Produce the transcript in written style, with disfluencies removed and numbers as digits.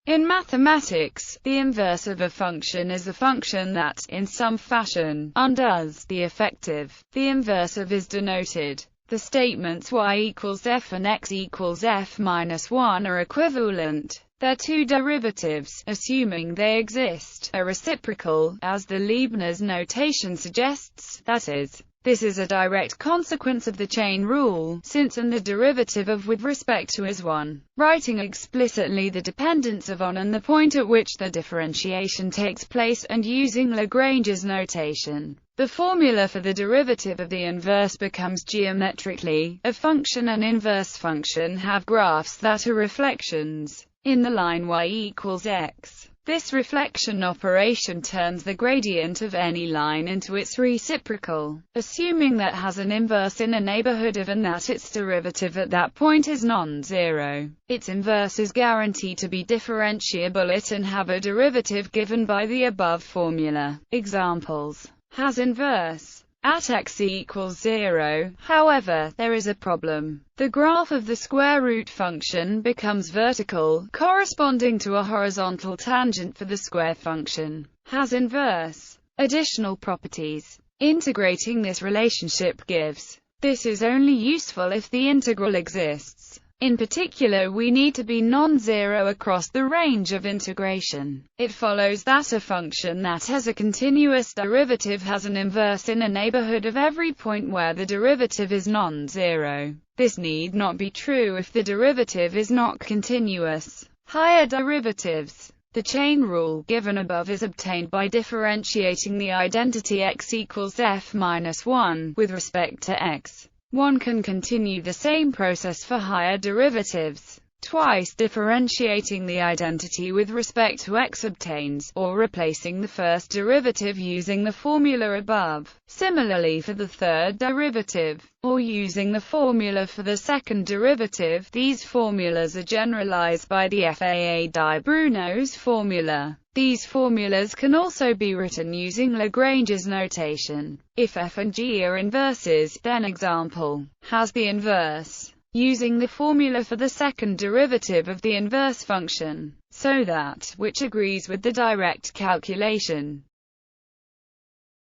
In mathematics, the inverse of a function is a function that, in some fashion, undoes the effective. The inverse of is denoted. The statements y equals f and x equals f minus 1 are equivalent. Their two derivatives, assuming they exist, are reciprocal, as the Leibniz notation suggests, that is, this is a direct consequence of the chain rule, since and the derivative of with respect to is 1. Writing explicitly the dependence of on and the point at which the differentiation takes place, and using Lagrange's notation, the formula for the derivative of the inverse becomes geometrically. A function and inverse function have graphs that are reflections in the line y equals x. This reflection operation turns the gradient of any line into its reciprocal, assuming that has an inverse in a neighborhood of and that its derivative at that point is non-zero. Its inverse is guaranteed to be differentiable it and have a derivative given by the above formula. Examples: has inverse at x equals 0. However, there is a problem. The graph of the square root function becomes vertical, corresponding to a horizontal tangent for the square function. Has inverse additional properties. Integrating this relationship gives. This is only useful if the integral exists. In particular, we need to be non-zero across the range of integration. It follows that a function that has a continuous derivative has an inverse in a neighborhood of every point where the derivative is non-zero. This need not be true if the derivative is not continuous. Higher derivatives. The chain rule given above is obtained by differentiating the identity x equals f minus 1 with respect to x. One can continue the same process for higher derivatives. Twice differentiating the identity with respect to x obtains, or replacing the first derivative using the formula above. Similarly for the third derivative, or using the formula for the second derivative. These formulas are generalized by the a.k.a. di Bruno's formula. These formulas can also be written using Lagrange's notation. If f and g are inverses, then example has the inverse, using the formula for the second derivative of the inverse function, so that which agrees with the direct calculation.